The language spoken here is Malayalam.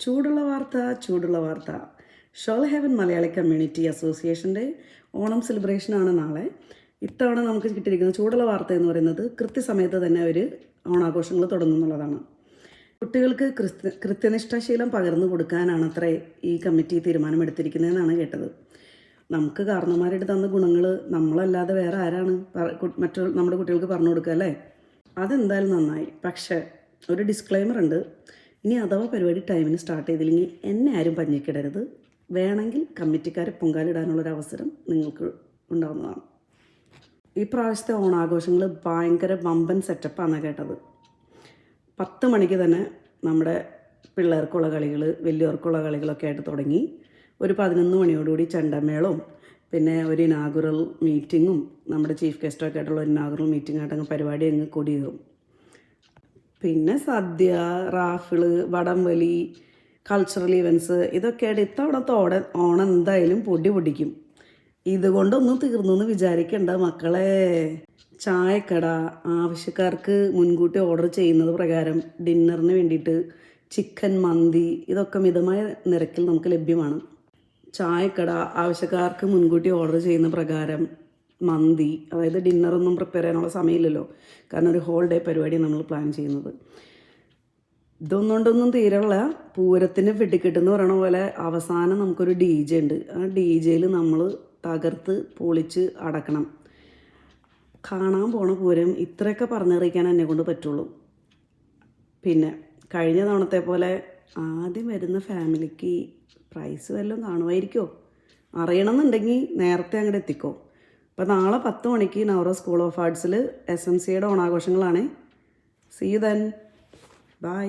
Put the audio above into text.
ചൂടുള്ള വാർത്ത ഷോൾ ഹെവൻ മലയാളി കമ്മ്യൂണിറ്റി അസോസിയേഷൻ്റെ ഓണം സെലിബ്രേഷനാണ് നാളെ. ഇത്തവണ നമുക്ക് കിട്ടിയിരിക്കുന്ന ചൂടുള്ള വാർത്ത എന്ന് പറയുന്നത് കൃത്യസമയത്ത് തന്നെ അവർ ഓണാഘോഷങ്ങൾ തുടങ്ങുന്നുള്ളതാണ്. കുട്ടികൾക്ക് കൃത്യനിഷ്ഠാശീലം പകർന്നു കൊടുക്കാനാണ് അത്രേ ഈ കമ്മിറ്റി തീരുമാനമെടുത്തിരിക്കുന്നതെന്നാണ് കേട്ടത്. നമുക്ക് കാരണന്മാരുടെ തന്ന ഗുണങ്ങൾ നമ്മളല്ലാതെ വേറെ ആരാണ് നമ്മുടെ കുട്ടികൾക്ക് പറഞ്ഞു കൊടുക്കുക അല്ലേ? അതെന്തായാലും നന്നായി. പക്ഷേ ഒരു ഡിസ്ക്ലെയിമർ ഉണ്ട്. ഇനി അഥവാ പരിപാടി ടൈമിന് സ്റ്റാർട്ട് ചെയ്തില്ലെങ്കിൽ എന്നെ ആരും പഞ്ഞിക്കിടരുത്. വേണമെങ്കിൽ കമ്മിറ്റിക്കാരെ പൊങ്കാലിടാനുള്ളൊരവസരം നിങ്ങൾക്ക് ഉണ്ടാകുന്നതാണ്. ഈ പ്രാവശ്യത്തെ ഓണാഘോഷങ്ങൾ ഭയങ്കര വമ്പൻ സെറ്റപ്പാണെന്നാണ് കേട്ടത്. 10 മണിക്ക് തന്നെ നമ്മുടെ പിള്ളേർക്കുള്ള കളികൾ, വലിയവർക്കുള്ള കളികളൊക്കെ ആയിട്ട് തുടങ്ങി. ഒരു 11 മണിയോടുകൂടി ചെണ്ടമേളവും പിന്നെ ഒരു ഇനാഗുറൽ മീറ്റിങ്ങും നമ്മുടെ ചീഫ് ഗസ്റ്റൊക്കെ ആയിട്ടുള്ള ഒരു ഇനാഗുറൽ മീറ്റിംഗ് ആയിട്ടങ്ങ് പരിപാടി അങ്ങ് കൊടിയേറും. പിന്നെ സദ്യ, റാഫിള്, വടംവലി, കൾച്ചറൽ ഇവൻറ്റ്സ് ഇതൊക്കെയായിട്ട് ഇത്തവണത്തെ ഓണം എന്തായാലും പൊടിക്കും. ഇതുകൊണ്ടൊന്നും തീർന്നു എന്ന് വിചാരിക്കേണ്ട മക്കളെ. ചായക്കട ആവശ്യക്കാർക്ക് മുൻകൂട്ടി ഓർഡർ ചെയ്യുന്നത് പ്രകാരം ഡിന്നറിന് വേണ്ടിയിട്ട് ചിക്കൻ, മന്തി ഇതൊക്കെ മിതമായ നിരക്കിൽ നമുക്ക് ലഭ്യമാണ്. ചായക്കട ആവശ്യക്കാർക്ക് മുൻകൂട്ടി ഓർഡർ ചെയ്യുന്ന പ്രകാരം മന്തി, അതായത് ഡിന്നറൊന്നും പ്രിപ്പയർ ചെയ്യാനുള്ള സമയമില്ലല്ലോ, കാരണം ഒരു ഹോൾ ഡേ പരിപാടി നമ്മൾ പ്ലാൻ ചെയ്യുന്നത്. ഇതൊന്നുകൊണ്ടൊന്നും തീരെയുള്ള പൂരത്തിന് വെടിക്കെട്ടെന്ന് പറയണ പോലെ അവസാനം നമുക്കൊരു DJ ഉണ്ട്. ആ DJയിൽ നമ്മൾ തകർത്ത് പൊളിച്ച് അടക്കണം. കാണാൻ പോണ പൂരം ഇത്രയൊക്കെ പറഞ്ഞറിയിക്കാൻ എന്നെ കൊണ്ട് പറ്റുള്ളൂ. പിന്നെ കഴിഞ്ഞ തവണത്തെ പോലെ ആദ്യം വരുന്ന ഫാമിലിക്ക് പ്രൈസ് വല്ലതും കാണുമായിരിക്കുമോ? അറിയണമെന്നുണ്ടെങ്കിൽ നേരത്തെ അങ്ങോട്ട് എത്തിക്കോ. അപ്പോൾ നാളെ 10 മണിക്ക് നവറ സ്കൂൾ ഓഫ് ആർട്സിൽ SMCയുടെ ഓണാഘോഷങ്ങളാണ്. See you then. ബൈ.